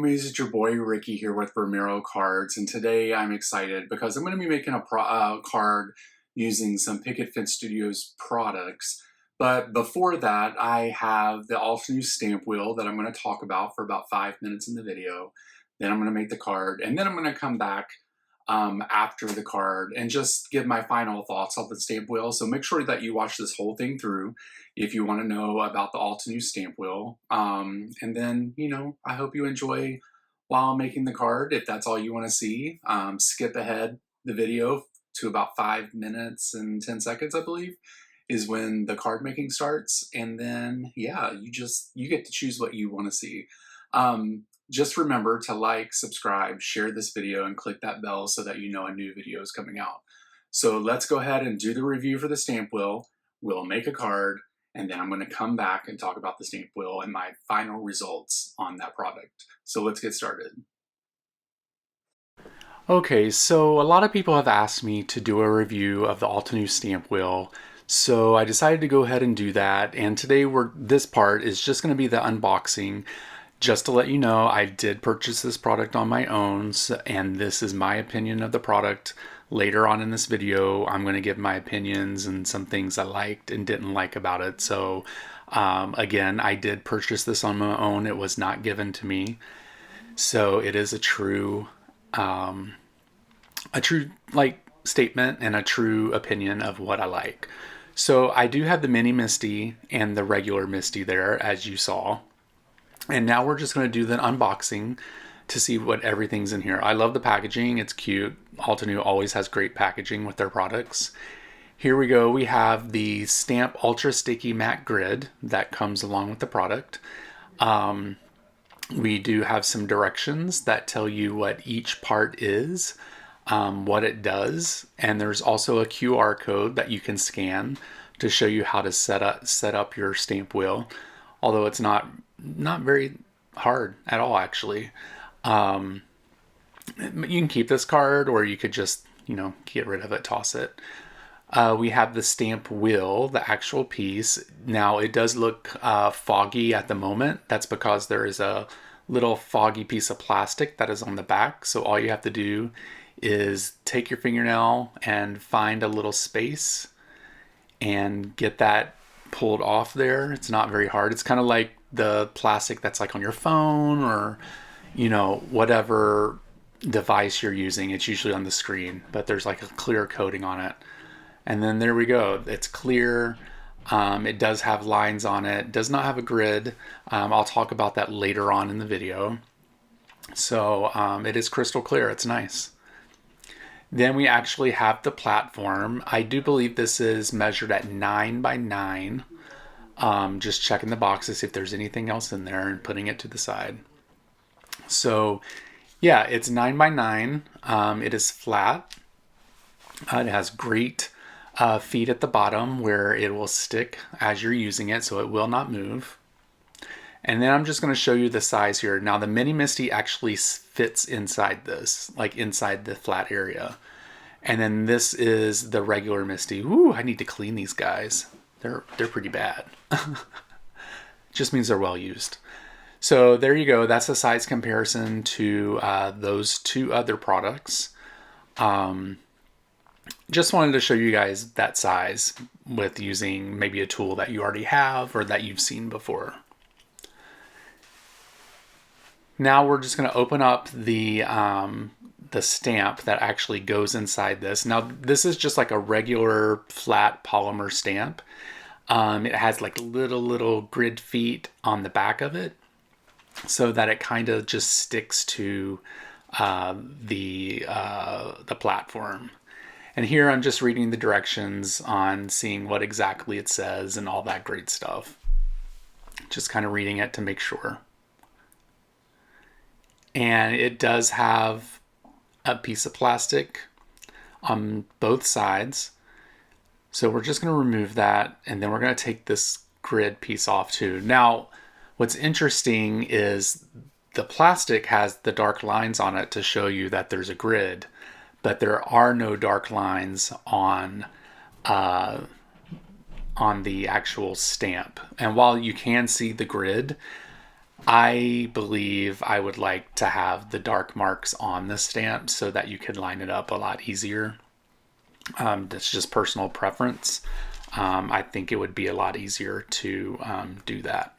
Bromies, it's your boy Ricky here with Romero Cards, and today I'm excited because I'm going to be making a card using some Picket Fence Studios products. But before that, I have the Altenew stamp wheel that I'm going to talk about for about 5 minutes in the video. Then I'm going to make the card, and then I'm going to come back after the card and just give my final thoughts on the stamp wheel. So make sure that you watch this whole thing through if you want to know about the Altenew stamp wheel. And then, I hope you enjoy while making the card. If that's all you want to see, skip ahead the video to about 5 minutes and 10 seconds, I believe, is when the card making starts. And then, yeah, you get to choose what you want to see. Just remember to like, subscribe, share this video, and click that bell so that you know a new video is coming out. So let's go ahead and do the review for the stamp wheel. We'll make a card, and then I'm going to come back and talk about the stamp wheel and my final results on that product. So let's get started. Okay, so a lot of people have asked me to do a review of the Altenew stamp wheel. So I decided to go ahead and do that. And today this part is just going to be the unboxing. Just to let you know, I did purchase this product on my own, and this is my opinion of the product. Later on in this video, I'm going to give my opinions and some things I liked and didn't like about it. So again, I did purchase this on my own. It was not given to me. So it is a true statement and a true opinion of what I like. So I do have the mini Misty and the regular Misty there, as you saw. And now we're just going to do the unboxing to see what everything's in here. I love the packaging. It's cute. Altenew always has great packaging with their products. Here we go. We have the Stamp Ultra Sticky Matte Grid that comes along with the product. We do have some directions that tell you what each part is, what it does. And there's also a QR code that you can scan to show you how to set up your stamp wheel. Although it's not very hard at all, actually. You can keep this card, or you could just, get rid of it, toss it. We have the stamp wheel, the actual piece. Now, it does look foggy at the moment. That's because there is a little foggy piece of plastic that is on the back. So all you have to do is take your fingernail and find a little space and get that pulled off there. It's not very hard. It's kind of like the plastic that's like on your phone or whatever device you're using. It's usually on the screen, but there's like a clear coating on it. And then there we go. It's clear. It does have lines on it. It does not have a grid. I'll talk about that later on in the video. So it is crystal clear. It's nice. Then we actually have the platform. I do believe this is measured at 9 by 9. Just checking the boxes if there's anything else in there and putting it to the side. So yeah, it's 9 by 9. It is flat. It has great feet at the bottom where it will stick as you're using it, so it will not move. And then I'm just going to show you the size here. Now the Mini Misty actually fits inside this, like inside the flat area. And then this is the regular Misty. Ooh, I need to clean these guys. They're pretty bad. Just means they're well used. So there you go. That's a size comparison to those two other products. Just wanted to show you guys that size with using maybe a tool that you already have or that you've seen before. Now we're just going to open up the stamp that actually goes inside this. Now this is just like a regular flat polymer stamp. It has like little grid feet on the back of it so that it kind of just sticks to the platform. And here I'm just reading the directions on seeing what exactly it says and all that great stuff. Just kind of reading it to make sure. And it does have a piece of plastic on both sides. So we're just going to remove that, and then we're going to take this grid piece off too. Now, what's interesting is the plastic has the dark lines on it to show you that there's a grid, but there are no dark lines on the actual stamp. And while you can see the grid, I believe I would like to have the dark marks on the stamp so that you could line it up a lot easier. That's just personal preference. I think it would be a lot easier to do that.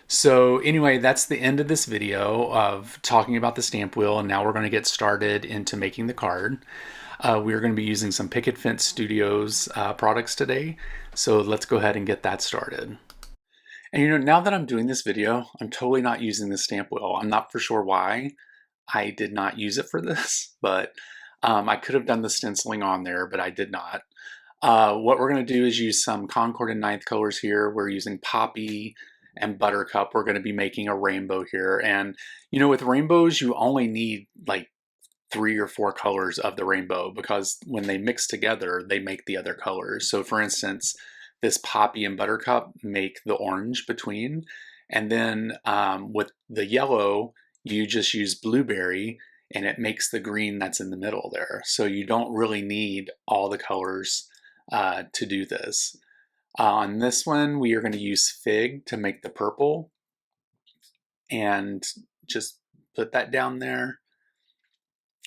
So anyway, that's the end of this video of talking about the stamp wheel, and now we're going to get started into making the card. We're going to be using some Picket Fence Studios products today, so let's go ahead and get that started. And now that I'm doing this video, I'm totally not using the stamp wheel. I'm not for sure why I did not use it for this, but I could have done the stenciling on there, but I did not. What we're going to do is use some Concord and Ninth colors here. We're using Poppy and Buttercup. We're going to be making a rainbow here. And, with rainbows, you only need like 3 or 4 colors of the rainbow, because when they mix together, they make the other colors. So for instance, this Poppy and Buttercup make the orange between. And then with the yellow, you just use Blueberry and it makes the green that's in the middle there. So you don't really need all the colors to do this. On this one, we are going to use Fig to make the purple, and just put that down there.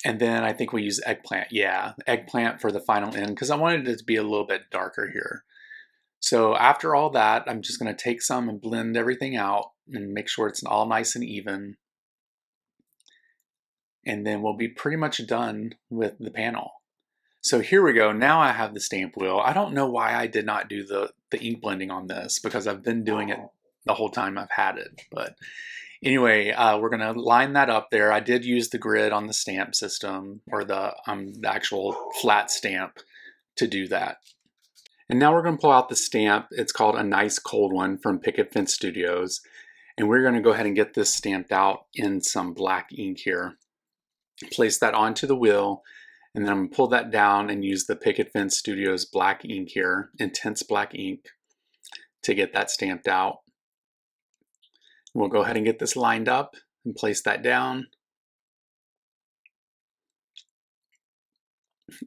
And then I think we use Eggplant. Yeah, Eggplant for the final end, because I wanted it to be a little bit darker here. So after all that, I'm just going to take some and blend everything out and make sure it's all nice and even. And then we'll be pretty much done with the panel. So here we go. Now I have the stamp wheel. I don't know why I did not do the ink blending on this, because I've been doing it the whole time I've had it. But anyway, we're going to line that up there. I did use the grid on the stamp system, or the actual flat stamp, to do that. And now we're going to pull out the stamp. It's called A Nice Cold One from Picket Fence Studios. And we're going to go ahead and get this stamped out in some black ink here. Place that onto the wheel, and then I'm going to pull that down and use the Picket Fence Studios black ink here, intense black ink, to get that stamped out. We'll go ahead and get this lined up and place that down.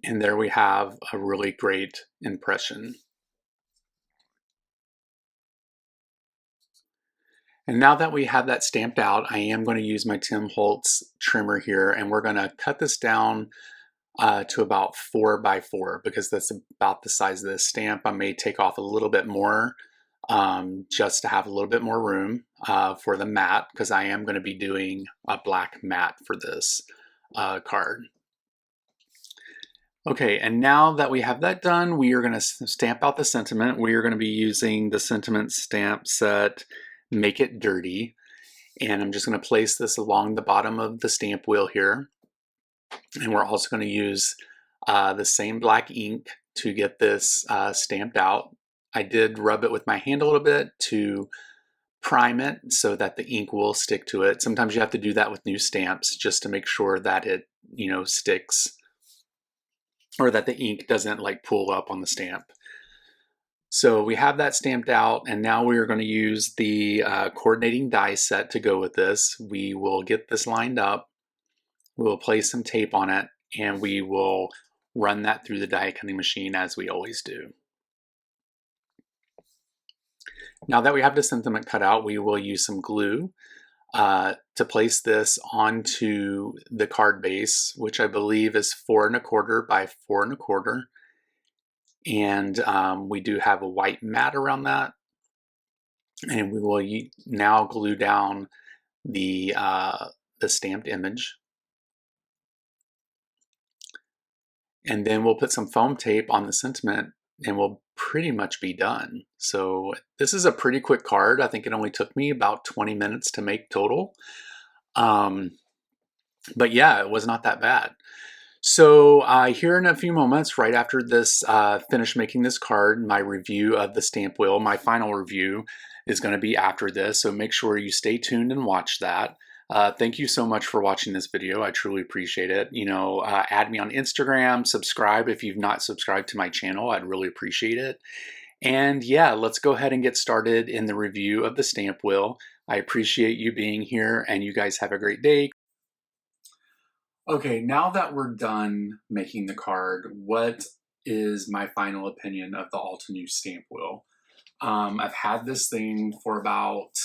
And there we have a really great impression. And now that we have that stamped out, I am going to use my Tim Holtz trimmer here, and we're going to cut this down to about 4 by 4, because that's about the size of this stamp. I may take off a little bit more just to have a little bit more room for the matte, because I am going to be doing a black matte for this card. Okay, and now that we have that done, we are going to stamp out the sentiment. We are going to be using the sentiment stamp set Make It Dirty. And I'm just going to place this along the bottom of the stamp wheel here. And we're also going to use the same black ink to get this stamped out. I did rub it with my hand a little bit to prime it so that the ink will stick to it. Sometimes you have to do that with new stamps just to make sure that it, sticks, or that the ink doesn't like pull up on the stamp. So we have that stamped out, and now we are going to use the coordinating die set to go with this. We will get this lined up. We'll place some tape on it, and we will run that through the die cutting machine as we always do. Now that we have the sentiment cut out, we will use some glue to place this onto the card base, which I believe is 4 1/4 by 4 1/4. And we do have a white mat around that. And we will now glue down the stamped image. And then we'll put some foam tape on the sentiment, and we'll pretty much be done. So this is a pretty quick card. I think it only took me about 20 minutes to make total. But yeah, it was not that bad. So here in a few moments, right after this finish making this card, my review of the stamp wheel, my final review, is going to be after this. So make sure you stay tuned and watch that. Thank you so much for watching this video. I truly appreciate it. Add me on Instagram, subscribe if you've not subscribed to my channel. I'd really appreciate it. And yeah, let's go ahead and get started in the review of the stamp wheel. I appreciate you being here, and you guys have a great day. Okay, now that we're done making the card, what is my final opinion of the Altenew stamp wheel? I've had this thing for about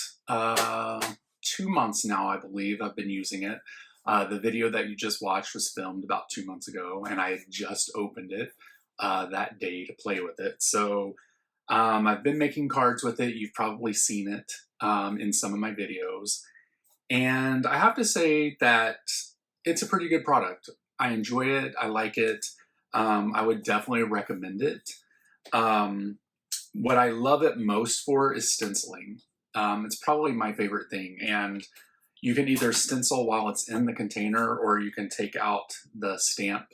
2 months now, I believe I've been using it. The video that you just watched was filmed about 2 months ago, and I had just opened it that day to play with it. So I've been making cards with it. You've probably seen it in some of my videos. And I have to say that it's a pretty good product. I enjoy it. I like it. I would definitely recommend it. What I love it most for is stenciling. It's probably my favorite thing. And you can either stencil while it's in the container, or you can take out the stamp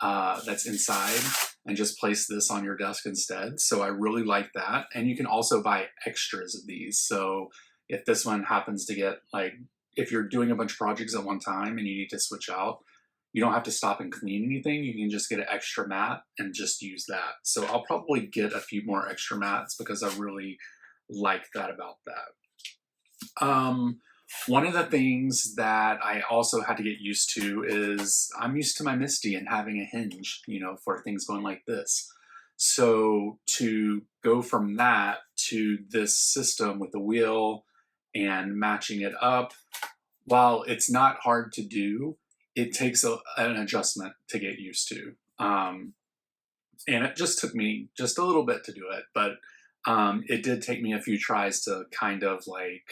that's inside and just place this on your desk instead. So I really like that. And you can also buy extras of these. So if this one happens to get, like, if you're doing a bunch of projects at one time and you need to switch out, you don't have to stop and clean anything. You can just get an extra mat and just use that. So I'll probably get a few more extra mats because I really like that about that. One of the things that I also had to get used to is I'm used to my Misty and having a hinge, you know, for things going like this. So to go from that to this system with the wheel and matching it up, while it's not hard to do, it takes an adjustment to get used to. And it just took me just a little bit to do it, but it did take me a few tries to kind of like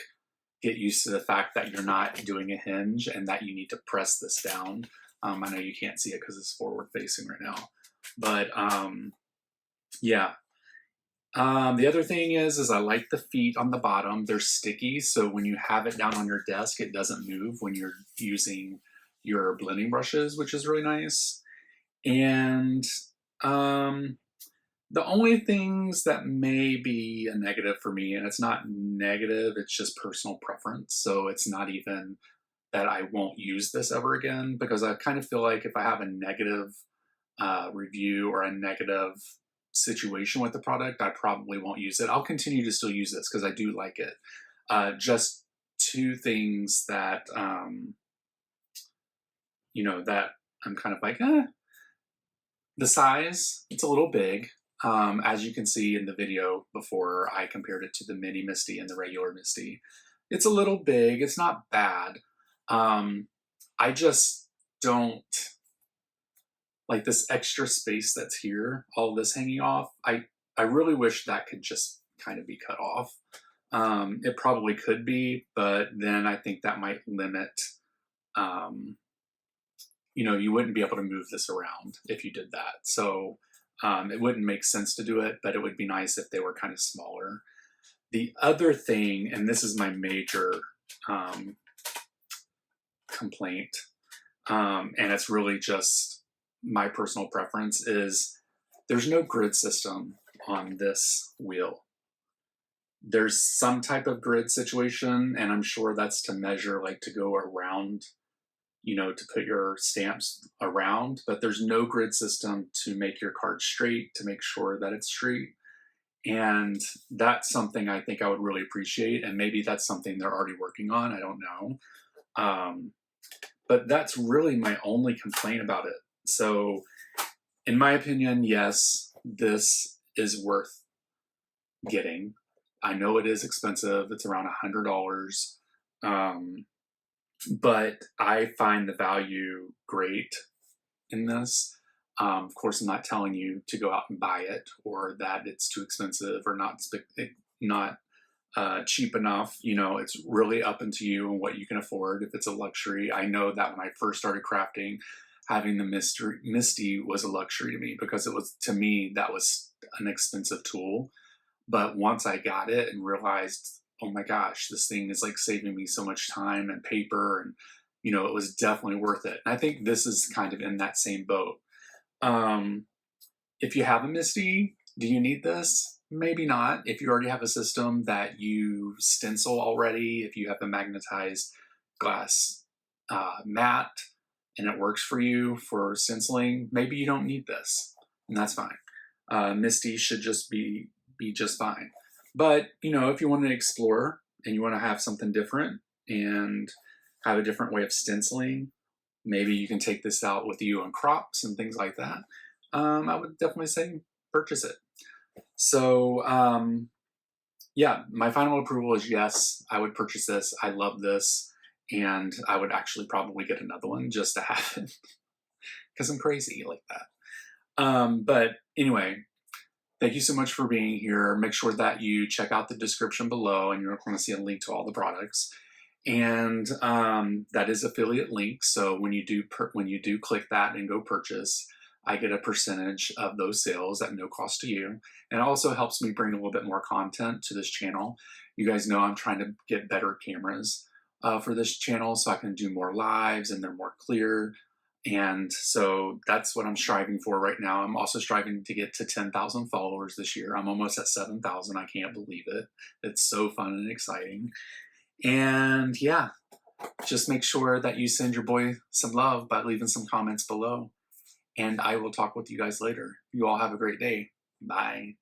get used to the fact that you're not doing a hinge and that you need to press this down. I know you can't see it because it's forward facing right now, but yeah. The other thing is I like the feet on the bottom. They're sticky, so when you have it down on your desk, it doesn't move when you're using your blending brushes, which is really nice. And the only things that may be a negative for me, and it's not negative, it's just personal preference. So it's not even that I won't use this ever again, because I kind of feel like if I have a negative review or a negative situation with the product, I probably won't use it. I'll continue to still use this because I do like it. Just two things that, you know, that I'm kind of like, the size, it's a little big. As you can see in the video before, I compared it to the mini Misty and the regular Misty. It's a little big. It's not bad. I just don't like this extra space that's here, all this hanging off. I really wish that could just kind of be cut off. It probably could be, but then I think that might limit, you know, you wouldn't be able to move this around if you did that. So it wouldn't make sense to do it, but it would be nice if they were kind of smaller. The other thing, and this is my major complaint, and it's really just my personal preference, is there's no grid system on this wheel. There's some type of grid situation, and I'm sure that's to measure, like to go around, you know, to put your stamps around, but there's no grid system to make your card straight, to make sure that it's straight. And that's something I think I would really appreciate, and maybe that's something they're already working on, I don't know. But that's really my only complaint about it. So in my opinion, yes, this is worth getting. I know it is expensive. It's around $100. But I find the value great in this. Of course, I'm not telling you to go out and buy it, or that it's too expensive or not cheap enough. You know, it's really up into you and what you can afford. If it's a luxury, I know that when I first started crafting, having the Misty was a luxury to me, because it was, to me, that was an expensive tool. But once I got it and realized, oh my gosh, this thing is like saving me so much time and paper, and, you know, it was definitely worth it. And I think this is kind of in that same boat. If you have a Misty, do you need this? Maybe not. If you already have a system that you stencil already, if you have a magnetized glass mat and it works for you for stenciling, maybe you don't need this, and that's fine. Misty should just be just fine. But, you know, if you want to explore and you want to have something different and have a different way of stenciling, maybe you can take this out with you on crops and things like that. I would definitely say purchase it. So, yeah, my final approval is yes, I would purchase this. I love this. And I would actually probably get another one just to have it because I'm crazy like that. But anyway, thank you so much for being here. Make sure that you check out the description below and you're going to see a link to all the products. And that is affiliate link. So when you do click that and go purchase, I get a percentage of those sales at no cost to you. And it also helps me bring a little bit more content to this channel. You guys know I'm trying to get better cameras for this channel so I can do more lives and they're more clear. And so that's what I'm striving for right now. I'm also striving to get to 10,000 followers this year. I'm almost at 7,000. I can't believe it. It's so fun and exciting. And yeah, just make sure that you send your boy some love by leaving some comments below. And I will talk with you guys later. You all have a great day. Bye.